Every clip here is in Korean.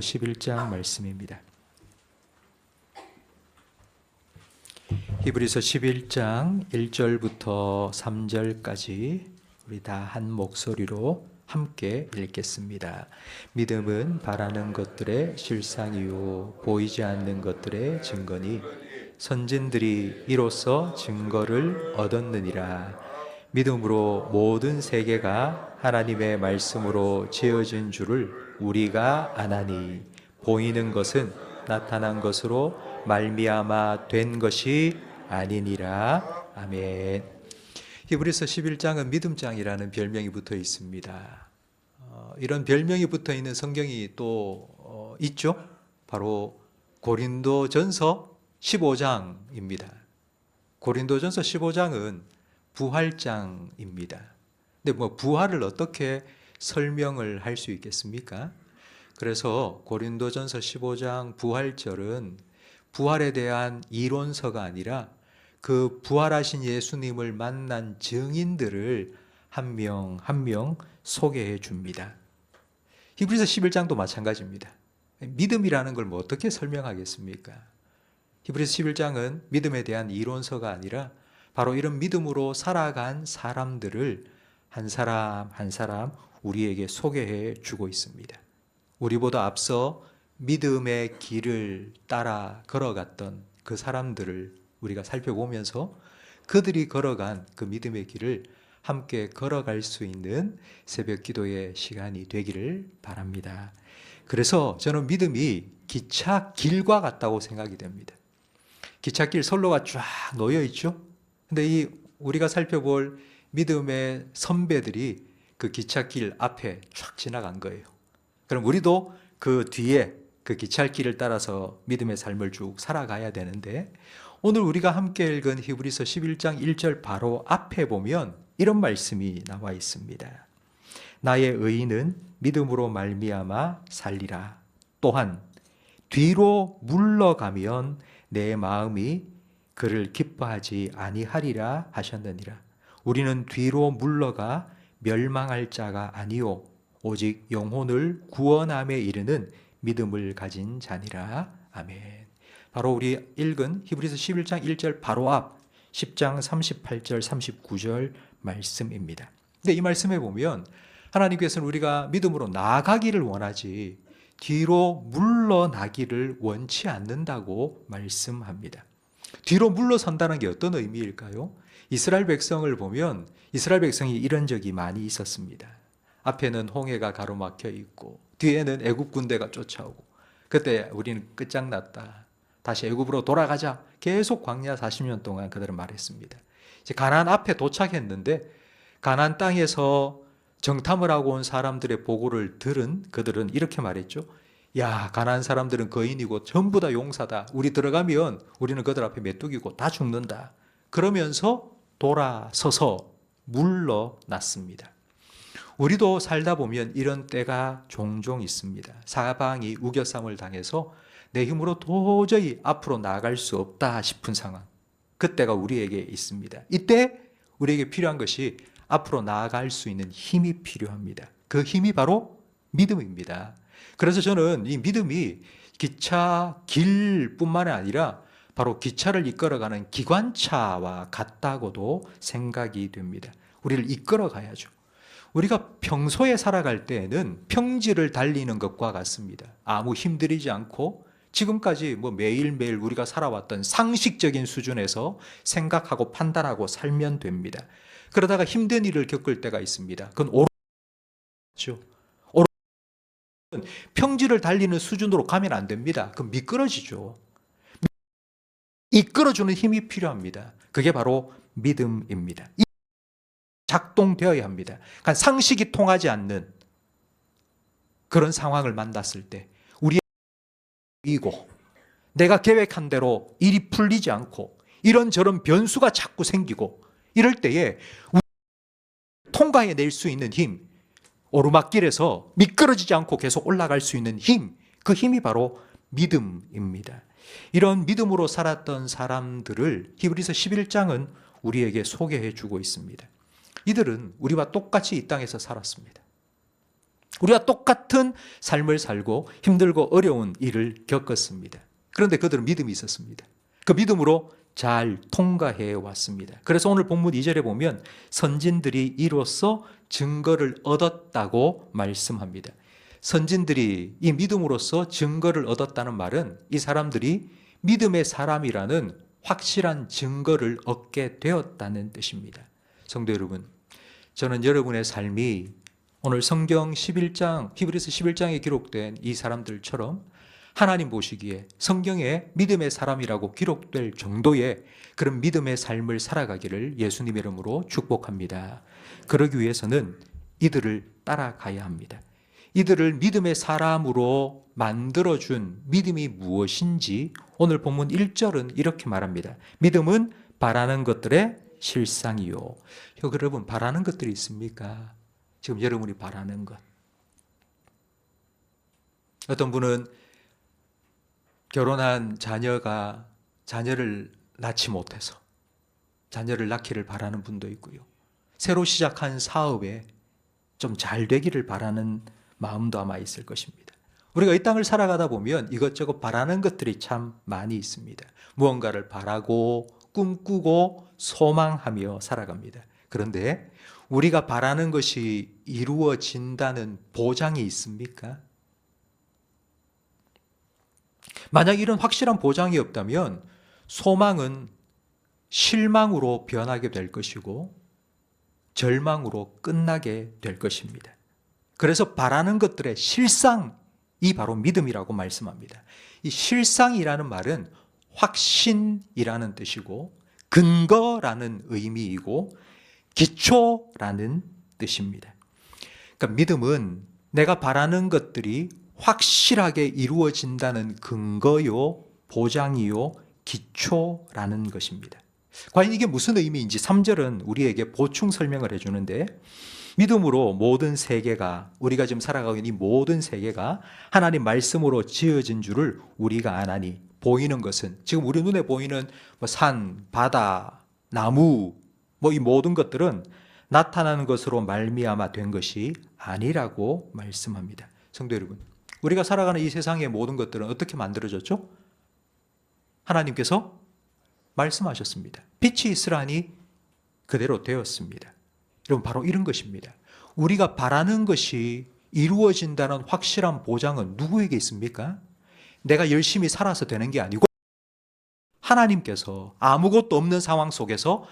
11장 말씀입니다. 히브리서 11장 1절부터 3절까지 우리 다 한 목소리로 함께 읽겠습니다. 믿음은 바라는 것들의 실상이요 보이지 않는 것들의 증거니 선진들이 이로써 증거를 얻었느니라. 믿음으로 모든 세계가 하나님의 말씀으로 지어진 줄을 우리가 아나니 보이는 것은 나타난 것으로 말미암아 된 것이 아니니라. 아멘. 히브리서 11장은 믿음장이라는 별명이 붙어 있습니다. 이런 별명이 붙어 있는 성경이 또 있죠. 바로 고린도전서 15장입니다. 고린도전서 15장은 부활장입니다. 근데 부활을 어떻게 설명을 할 수 있겠습니까? 그래서 고린도전서 15장 부활절은 부활에 대한 이론서가 아니라 그 부활하신 예수님을 만난 증인들을 한 명 한 명 소개해 줍니다. 히브리서 11장도 마찬가지입니다. 믿음이라는 걸 어떻게 설명하겠습니까? 히브리서 11장은 믿음에 대한 이론서가 아니라 바로 이런 믿음으로 살아간 사람들을 한 사람 한 사람 우리에게 소개해 주고 있습니다. 우리보다 앞서 믿음의 길을 따라 걸어갔던 그 사람들을 우리가 살펴보면서 그들이 걸어간 그 믿음의 길을 함께 걸어갈 수 있는 새벽 기도의 시간이 되기를 바랍니다. 그래서 저는 믿음이 기찻길과 같다고 생각이 됩니다. 기찻길 선로가 쫙 놓여 있죠. 근데 우리가 살펴볼 믿음의 선배들이 그 기찻길 앞에 쫙 지나간 거예요. 그럼 우리도 그 뒤에 그 기찻길을 따라서 믿음의 삶을 쭉 살아가야 되는데, 오늘 우리가 함께 읽은 히브리서 11장 1절 바로 앞에 보면 이런 말씀이 나와 있습니다. 나의 의인은 믿음으로 말미암아 살리라. 또한 뒤로 물러가면 내 마음이 그를 기뻐하지 아니하리라 하셨느니라. 우리는 뒤로 물러가 멸망할 자가 아니요 오직 영혼을 구원함에 이르는 믿음을 가진 자니라. 아멘. 바로 우리 읽은 히브리서 11장 1절 바로 앞 10장 38절 39절 말씀입니다. 근데 이 말씀에 보면 하나님께서는 우리가 믿음으로 나아가기를 원하지 뒤로 물러나기를 원치 않는다고 말씀합니다. 뒤로 물러선다는 게 어떤 의미일까요? 이스라엘 백성을 보면 이스라엘 백성이 이런 적이 많이 있었습니다. 앞에는 홍해가 가로막혀 있고 뒤에는 애굽 군대가 쫓아오고, 그때 우리는 끝장났다. 다시 애굽으로 돌아가자. 계속 광야 40년 동안 그들은 말했습니다. 이제 가나안 앞에 도착했는데 가나안 땅에서 정탐을 하고 온 사람들의 보고를 들은 그들은 이렇게 말했죠. 야, 가나안 사람들은 거인이고 전부 다 용사다. 우리 들어가면 우리는 그들 앞에 메뚜기고 다 죽는다. 그러면서 돌아서서 물러났습니다. 우리도 살다 보면 이런 때가 종종 있습니다. 사방이 우겨쌈을 당해서 내 힘으로 도저히 앞으로 나아갈 수 없다 싶은 상황. 그때가 우리에게 있습니다. 이때 우리에게 필요한 것이 앞으로 나아갈 수 있는 힘이 필요합니다. 그 힘이 바로 믿음입니다. 그래서 저는 이 믿음이 기차 길뿐만 아니라 바로 기차를 이끌어가는 기관차와 같다고도 생각이 됩니다. 우리를 이끌어 가야죠. 우리가 평소에 살아갈 때에는 평지를 달리는 것과 같습니다. 아무 힘들이지 않고 지금까지 매일매일 우리가 살아왔던 상식적인 수준에서 생각하고 판단하고 살면 됩니다. 그러다가 힘든 일을 겪을 때가 있습니다. 그건 오르죠. 평지를 달리는 수준으로 가면 안 됩니다. 그럼 미끄러지죠. 이끌어주는 힘이 필요합니다. 그게 바로 믿음입니다. 작동되어야 합니다. 그러니까 상식이 통하지 않는 그런 상황을 만났을 때 우리의 이고 내가 계획한 대로 일이 풀리지 않고 이런저런 변수가 자꾸 생기고 이럴 때에 통과해낼 수 있는 힘, 오르막길에서 미끄러지지 않고 계속 올라갈 수 있는 힘, 그 힘이 바로 믿음입니다. 이런 믿음으로 살았던 사람들을 히브리서 11장은 우리에게 소개해 주고 있습니다. 이들은 우리와 똑같이 이 땅에서 살았습니다. 우리가 똑같은 삶을 살고 힘들고 어려운 일을 겪었습니다. 그런데 그들은 믿음이 있었습니다. 그 믿음으로 잘 통과해 왔습니다. 그래서 오늘 본문 2절에 보면 선진들이 이로써 증거를 얻었다고 말씀합니다. 선진들이 이 믿음으로써 증거를 얻었다는 말은 이 사람들이 믿음의 사람이라는 확실한 증거를 얻게 되었다는 뜻입니다. 성도 여러분, 저는 여러분의 삶이 오늘 성경 11장, 히브리서 11장에 기록된 이 사람들처럼 하나님 보시기에 성경에 믿음의 사람이라고 기록될 정도의 그런 믿음의 삶을 살아가기를 예수님 이름으로 축복합니다. 그러기 위해서는 이들을 따라가야 합니다. 이들을 믿음의 사람으로 만들어준 믿음이 무엇인지 오늘 본문 1절은 이렇게 말합니다. 믿음은 바라는 것들의 실상이요. 여러분, 바라는 것들이 있습니까? 지금 여러분이 바라는 것. 어떤 분은 결혼한 자녀가 자녀를 낳지 못해서 자녀를 낳기를 바라는 분도 있고요. 새로 시작한 사업에 좀 잘 되기를 바라는 마음도 아마 있을 것입니다. 우리가 이 땅을 살아가다 보면 이것저것 바라는 것들이 참 많이 있습니다. 무언가를 바라고 꿈꾸고 소망하며 살아갑니다. 그런데 우리가 바라는 것이 이루어진다는 보장이 있습니까? 만약 이런 확실한 보장이 없다면 소망은 실망으로 변하게 될 것이고 절망으로 끝나게 될 것입니다. 그래서 바라는 것들의 실상이 바로 믿음이라고 말씀합니다. 이 실상이라는 말은 확신이라는 뜻이고 근거라는 의미이고 기초라는 뜻입니다. 그러니까 믿음은 내가 바라는 것들이 확실하게 이루어진다는 근거요, 보장이요, 기초라는 것입니다. 과연 이게 무슨 의미인지 3절은 우리에게 보충 설명을 해주는데 믿음으로 모든 세계가 우리가 지금 살아가고 있는 이 모든 세계가 하나님 말씀으로 지어진 줄을 우리가 아나니 보이는 것은 지금 우리 눈에 보이는 산, 바다, 나무 이 모든 것들은 나타나는 것으로 말미암아 된 것이 아니라고 말씀합니다. 성도 여러분, 우리가 살아가는 이 세상의 모든 것들은 어떻게 만들어졌죠? 하나님께서 말씀하셨습니다. 빛이 있으라니 그대로 되었습니다. 여러분, 바로 이런 것입니다. 우리가 바라는 것이 이루어진다는 확실한 보장은 누구에게 있습니까? 내가 열심히 살아서 되는 게 아니고 하나님께서 아무것도 없는 상황 속에서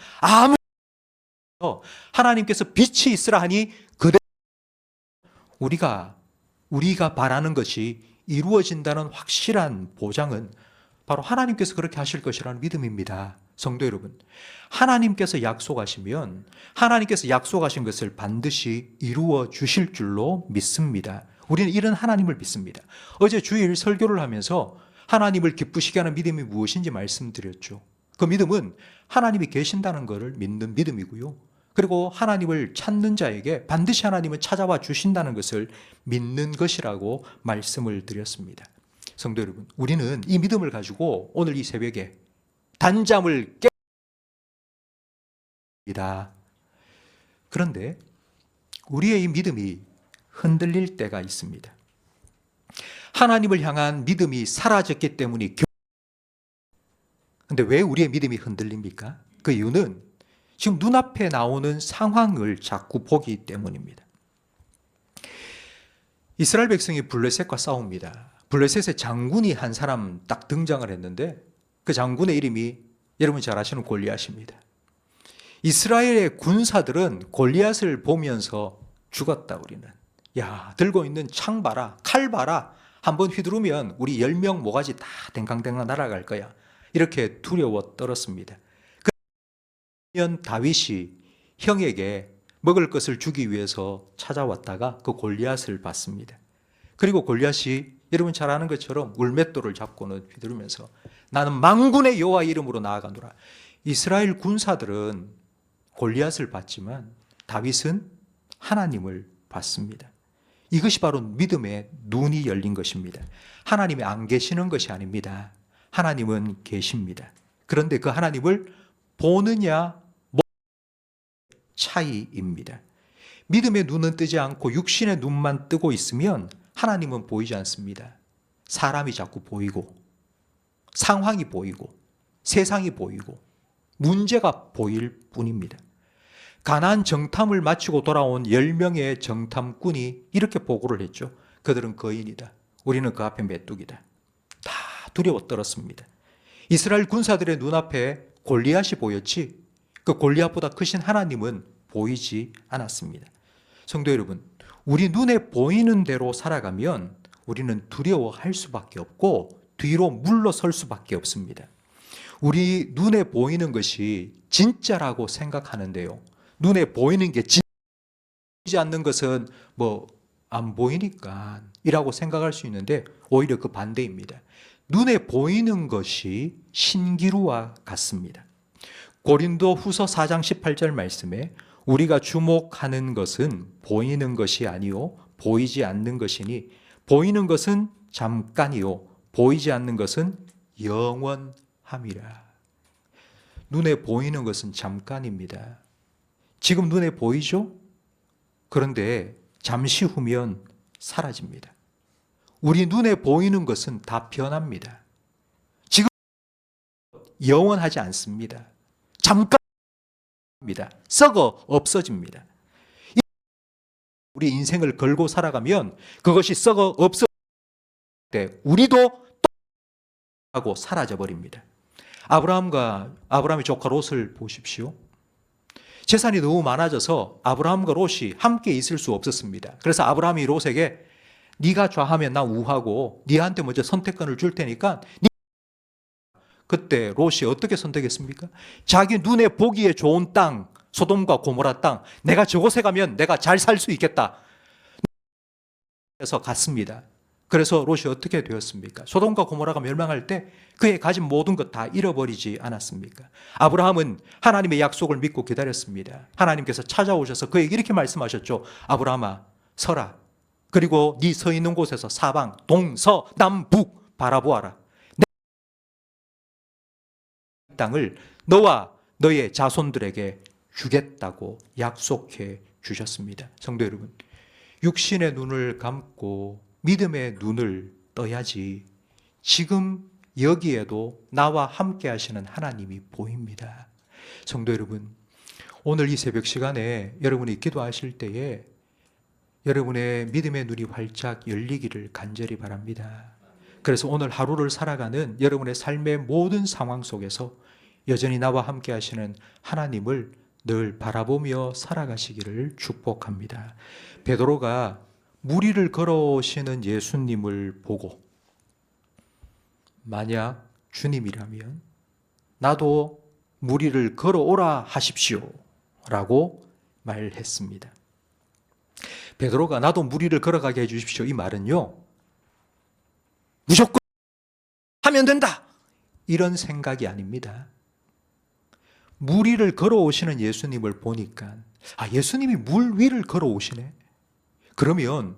하나님께서 빛이 있으라 하니 그대로 우리가 바라는 것이 이루어진다는 확실한 보장은 바로 하나님께서 그렇게 하실 것이라는 믿음입니다. 성도 여러분, 하나님께서 약속하시면 하나님께서 약속하신 것을 반드시 이루어 주실 줄로 믿습니다. 우리는 이런 하나님을 믿습니다. 어제 주일 설교를 하면서 하나님을 기쁘시게 하는 믿음이 무엇인지 말씀드렸죠. 그 믿음은 하나님이 계신다는 것을 믿는 믿음이고요. 그리고 하나님을 찾는 자에게 반드시 하나님은 찾아와 주신다는 것을 믿는 것이라고 말씀을 드렸습니다. 성도 여러분, 우리는 이 믿음을 가지고 오늘 이 새벽에 단잠을 깹니다. 그런데 우리의 이 믿음이 흔들릴 때가 있습니다. 하나님을 향한 믿음이 사라졌기 때문이. 그런데 왜 우리의 믿음이 흔들립니까? 그 이유는 지금 눈앞에 나오는 상황을 자꾸 보기 때문입니다. 이스라엘 백성이 블레셋과 싸웁니다. 블레셋의 장군이 한 사람 딱 등장을 했는데 그 장군의 이름이 여러분 잘 아시는 골리앗입니다. 이스라엘의 군사들은 골리앗을 보면서 죽었다. 우리는 들고 있는 창 봐라, 칼 봐라, 한번 휘두르면 우리 10명 모가지 다 댕강댕강 날아갈 거야. 이렇게 두려워 떨었습니다. 그러면 다윗이 형에게 먹을 것을 주기 위해서 찾아왔다가 그 골리앗을 봤습니다. 그리고 골리앗이 여러분 잘 아는 것처럼 울맷돌을 잡고는 휘두르면서 나는 만군의 여호와 이름으로 나아가노라. 이스라엘 군사들은 골리앗을 봤지만 다윗은 하나님을 봤습니다. 이것이 바로 믿음의 눈이 열린 것입니다. 하나님이 안 계시는 것이 아닙니다. 하나님은 계십니다. 그런데 그 하나님을 보느냐 차이입니다. 믿음의 눈은 뜨지 않고 육신의 눈만 뜨고 있으면 하나님은 보이지 않습니다. 사람이 자꾸 보이고, 상황이 보이고, 세상이 보이고, 문제가 보일 뿐입니다. 가나안 정탐을 마치고 돌아온 10명의 정탐꾼이 이렇게 보고를 했죠. 그들은 거인이다. 우리는 그 앞에 메뚜기다. 다 두려워 떨었습니다. 이스라엘 군사들의 눈앞에 골리앗이 보였지 그 골리앗보다 크신 하나님은 보이지 않았습니다. 성도 여러분, 우리 눈에 보이는 대로 살아가면 우리는 두려워할 수밖에 없고 뒤로 물러설 수밖에 없습니다. 우리 눈에 보이는 것이 진짜라고 생각하는데요. 눈에 보이는 게 진짜지 않는 것은 안 보이니까 이라고 생각할 수 있는데 오히려 그 반대입니다. 눈에 보이는 것이 신기루와 같습니다. 고린도 후서 4장 18절 말씀에 우리가 주목하는 것은 보이는 것이 아니요 보이지 않는 것이니 보이는 것은 잠깐이요 보이지 않는 것은 영원함이라. 눈에 보이는 것은 잠깐입니다. 지금 눈에 보이죠? 그런데 잠시 후면 사라집니다. 우리 눈에 보이는 것은 다 변합니다. 지금 영원하지 않습니다. 잠깐입니다. 썩어 없어집니다. 우리 인생을 걸고 살아가면 그것이 썩어 없어질 때 우리도 하고 사라져 버립니다. 아브라함의 조카 롯을 보십시오. 재산이 너무 많아져서 아브라함과 롯이 함께 있을 수 없었습니다. 그래서 아브라함이 롯에게 네가 좌하면 나 우하고 네한테 먼저 선택권을 줄 테니까 그때 롯이 어떻게 선택했습니까? 자기 눈에 보기에 좋은 땅, 소돔과 고모라 땅, 내가 저곳에 가면 내가 잘 살 수 있겠다. 그래서 갔습니다. 그래서 롯이 어떻게 되었습니까? 소돔과 고모라가 멸망할 때 그의 가진 모든 것 다 잃어버리지 않았습니까? 아브라함은 하나님의 약속을 믿고 기다렸습니다. 하나님께서 찾아오셔서 그에게 이렇게 말씀하셨죠. 아브라함아, 서라. 그리고 네 서 있는 곳에서 사방, 동서, 남북 바라보아라. 내 땅을 너와 너의 자손들에게 주겠다고 약속해 주셨습니다. 성도 여러분, 육신의 눈을 감고 믿음의 눈을 떠야지 지금 여기에도 나와 함께 하시는 하나님이 보입니다. 성도 여러분, 오늘 이 새벽 시간에 여러분이 기도하실 때에 여러분의 믿음의 눈이 활짝 열리기를 간절히 바랍니다. 그래서 오늘 하루를 살아가는 여러분의 삶의 모든 상황 속에서 여전히 나와 함께 하시는 하나님을 늘 바라보며 살아가시기를 축복합니다. 베드로가 물 위를 걸어오시는 예수님을 보고 만약 주님이라면 나도 물 위를 걸어오라 하십시오 라고 말했습니다. 베드로가 나도 물 위를 걸어가게 해주십시오 이 말은요, 무조건 하면 된다 이런 생각이 아닙니다. 물 위를 걸어오시는 예수님을 보니까 예수님이 물 위를 걸어오시네. 그러면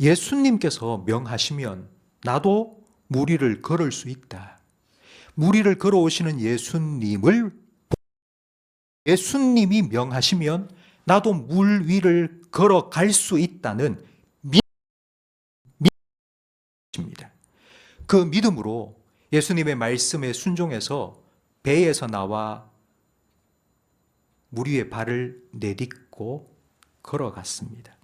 예수님께서 명하시면 나도 물 위를 걸을 수 있다. 물 위를 걸어오시는 예수님이 명하시면 나도 물 위를 걸어갈 수 있다는 믿음입니다. 그 믿음으로 예수님의 말씀에 순종해서 배에서 나와 물 위에 발을 내딛고 걸어갔습니다.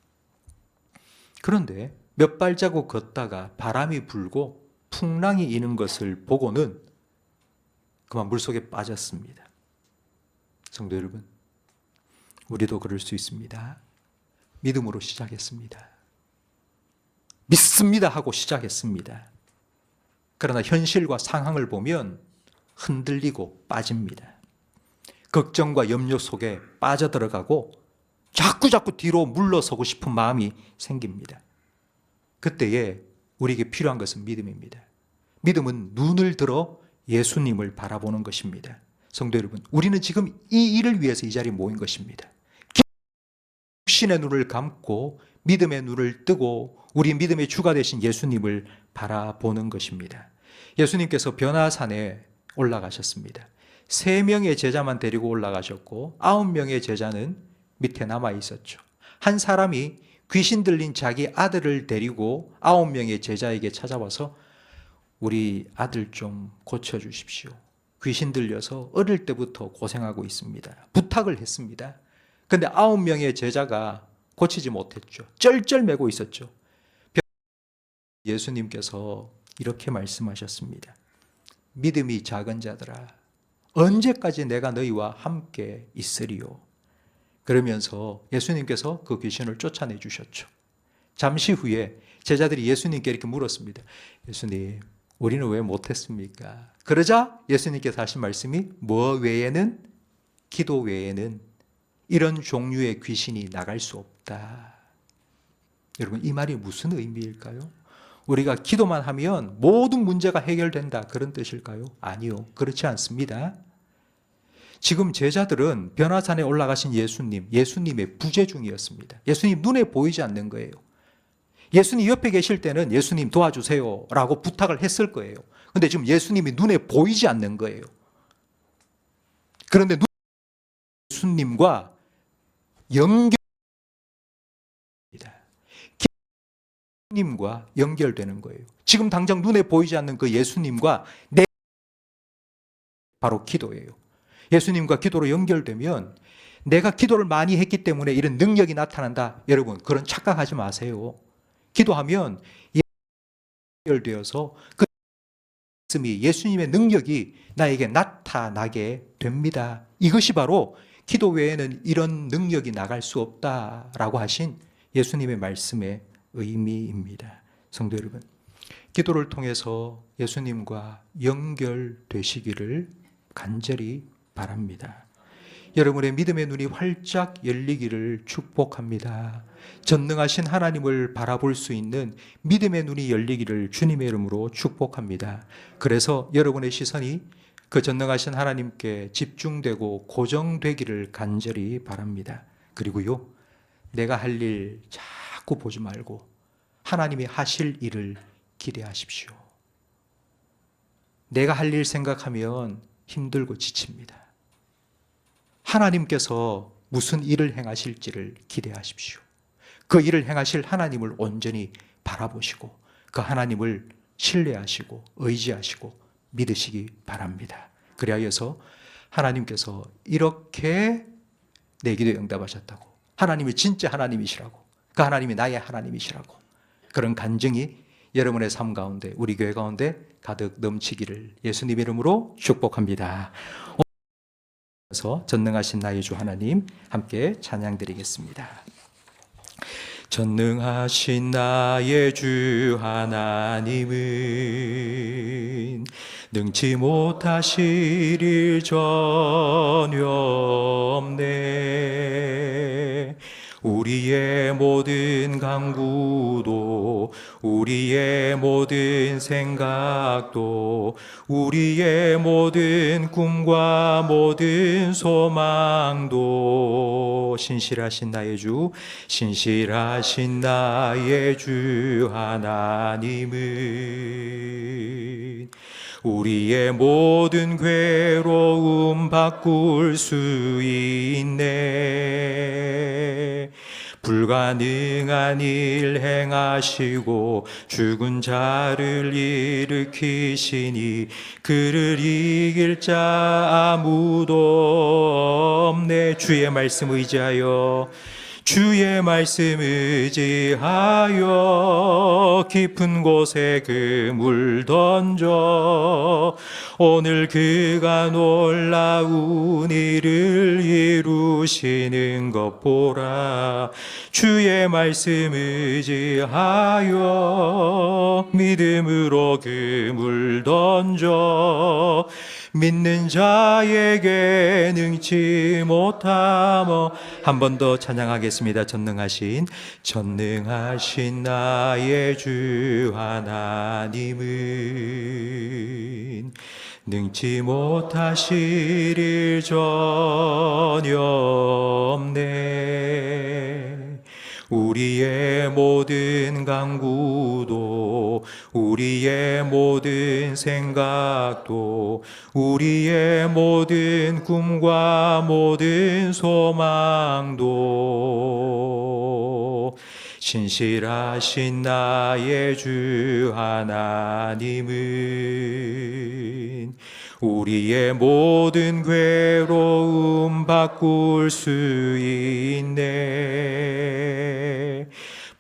그런데 몇 발자국 걷다가 바람이 불고 풍랑이 이는 것을 보고는 그만 물속에 빠졌습니다. 성도 여러분, 우리도 그럴 수 있습니다. 믿음으로 시작했습니다. 믿습니다 하고 시작했습니다. 그러나 현실과 상황을 보면 흔들리고 빠집니다. 걱정과 염려 속에 빠져들어가고 자꾸 뒤로 물러서고 싶은 마음이 생깁니다. 그때에 우리에게 필요한 것은 믿음입니다. 믿음은 눈을 들어 예수님을 바라보는 것입니다. 성도 여러분, 우리는 지금 이 일을 위해서 이 자리에 모인 것입니다. 육신의 눈을 감고 믿음의 눈을 뜨고 우리 믿음의 주가 되신 예수님을 바라보는 것입니다. 예수님께서 변화산에 올라가셨습니다. 3명의 제자만 데리고 올라가셨고 9명의 제자는 밑에 남아 있었죠. 한 사람이 귀신 들린 자기 아들을 데리고 9명의 제자에게 찾아와서 우리 아들 좀 고쳐주십시오. 귀신 들려서 어릴 때부터 고생하고 있습니다. 부탁을 했습니다. 근데 9명의 제자가 고치지 못했죠. 쩔쩔매고 있었죠. 예수님께서 이렇게 말씀하셨습니다. 믿음이 작은 자들아, 언제까지 내가 너희와 함께 있으리요? 그러면서 예수님께서 그 귀신을 쫓아내 주셨죠. 잠시 후에 제자들이 예수님께 이렇게 물었습니다. 예수님, 우리는 왜 못했습니까? 그러자 예수님께서 하신 말씀이 뭐 외에는, 기도 외에는 이런 종류의 귀신이 나갈 수 없다. 여러분, 이 말이 무슨 의미일까요? 우리가 기도만 하면 모든 문제가 해결된다, 그런 뜻일까요? 아니요, 그렇지 않습니다. 지금 제자들은 변화산에 올라가신 예수님의 부재 중이었습니다. 예수님 눈에 보이지 않는 거예요. 예수님 옆에 계실 때는 예수님 도와주세요 라고 부탁을 했을 거예요. 그런데 지금 예수님이 눈에 보이지 않는 거예요. 그런데 예수님과 연결입니다. 예수님과 연결되는 거예요. 지금 당장 눈에 보이지 않는 그 예수님과 바로 기도예요. 예수님과 기도로 연결되면 내가 기도를 많이 했기 때문에 이런 능력이 나타난다. 여러분, 그런 착각하지 마세요. 기도하면 연결되어서 그 말씀이, 예수님의 능력이 나에게 나타나게 됩니다. 이것이 바로 기도 외에는 이런 능력이 나갈 수 없다라고 하신 예수님의 말씀의 의미입니다. 성도 여러분, 기도를 통해서 예수님과 연결되시기를 간절히 바랍니다. 여러분의 믿음의 눈이 활짝 열리기를 축복합니다. 전능하신 하나님을 바라볼 수 있는 믿음의 눈이 열리기를 주님의 이름으로 축복합니다. 그래서 여러분의 시선이 그 전능하신 하나님께 집중되고 고정되기를 간절히 바랍니다. 그리고요, 내가 할 일 자꾸 보지 말고 하나님이 하실 일을 기대하십시오. 내가 할 일 생각하면 힘들고 지칩니다. 하나님께서 무슨 일을 행하실지를 기대하십시오. 그 일을 행하실 하나님을 온전히 바라보시고 그 하나님을 신뢰하시고 의지하시고 믿으시기 바랍니다. 그리하여서 하나님께서 이렇게 내 기도에 응답하셨다고, 하나님이 진짜 하나님이시라고, 그 하나님이 나의 하나님이시라고, 그런 간증이 여러분의 삶 가운데, 우리 교회 가운데 가득 넘치기를 예수님 이름으로 축복합니다. 오늘서 전능하신 나의 주 하나님 함께 찬양드리겠습니다. 전능하신 나의 주 하나님은 능치 못하실 일 전혀 없네. 우리의 모든 간구도, 우리의 모든 생각도, 우리의 모든 꿈과 모든 소망도 신실하신 나의 주, 신실하신 나의 주 하나님은 우리의 모든 괴로움 바꿀 수 있네. 불가능한 일 행하시고 죽은 자를 일으키시니 그를 이길 자 아무도 없네. 주의 말씀 의지하여, 주의 말씀 의지하여 깊은 곳에 그물 던져 오늘 그가 놀라운 일을 이루시는 것 보라. 주의 말씀 의지하여 믿음으로 그물 던져 믿는 자에게 능치 못하며. 한 번 더 찬양하겠습니다. 전능하신 나의 주 하나님은 능치 못하실 일 전혀 없네. 우리의 모든 간구도, 우리의 모든 생각도 우리의 모든 꿈과 모든 소망도 신실하신 나의 주 하나님은 우리의 모든 괴로움 바꿀 수 있네.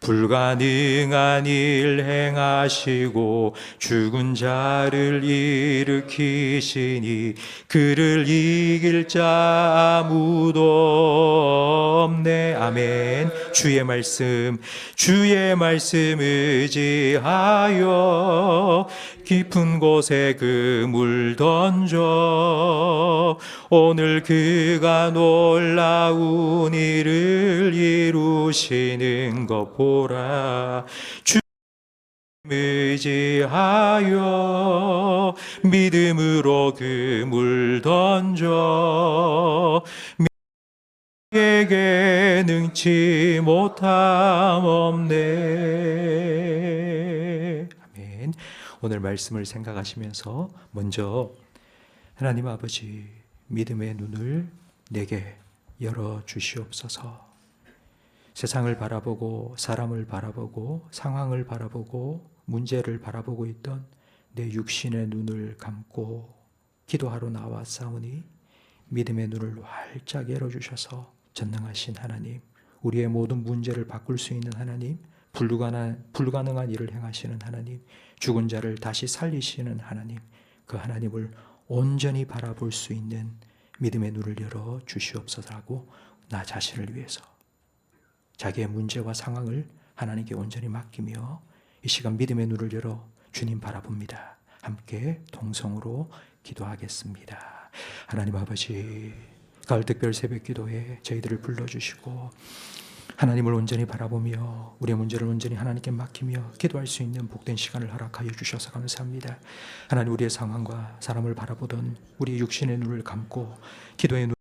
불가능한 일 행하시고 죽은 자를 일으키시니 그를 이길 자 아무도 없네. 아멘. 주의 말씀 의지하여 깊은 곳에 그물 던져 오늘 그가 놀라운 일을 이루시는 것 보라. 주 의지하여 믿음으로 그물 던져 에게 능치 못함 없네. 아멘. 오늘 말씀을 생각하시면서 먼저 하나님 아버지 믿음의 눈을 내게 열어 주시옵소서. 세상을 바라보고 사람을 바라보고 상황을 바라보고 문제를 바라보고 있던 내 육신의 눈을 감고 기도하러 나왔사오니 믿음의 눈을 활짝 열어주셔서 전능하신 하나님, 우리의 모든 문제를 바꿀 수 있는 하나님, 불가능한 일을 행하시는 하나님, 죽은 자를 다시 살리시는 하나님, 그 하나님을 온전히 바라볼 수 있는 믿음의 눈을 열어 주시옵소서라고 나 자신을 위해서 자기의 문제와 상황을 하나님께 온전히 맡기며 이 시간 믿음의 눈을 열어 주님 바라봅니다. 함께 동성으로 기도하겠습니다. 하나님 아버지, 가을 특별 새벽 기도에 저희들을 불러주시고 하나님을 온전히 바라보며 우리의 문제를 온전히 하나님께 맡기며 기도할 수 있는 복된 시간을 허락하여 주셔서 감사합니다. 하나님, 우리의 상황과 사람을 바라보던 우리의 육신의 눈을 감고 기도의 눈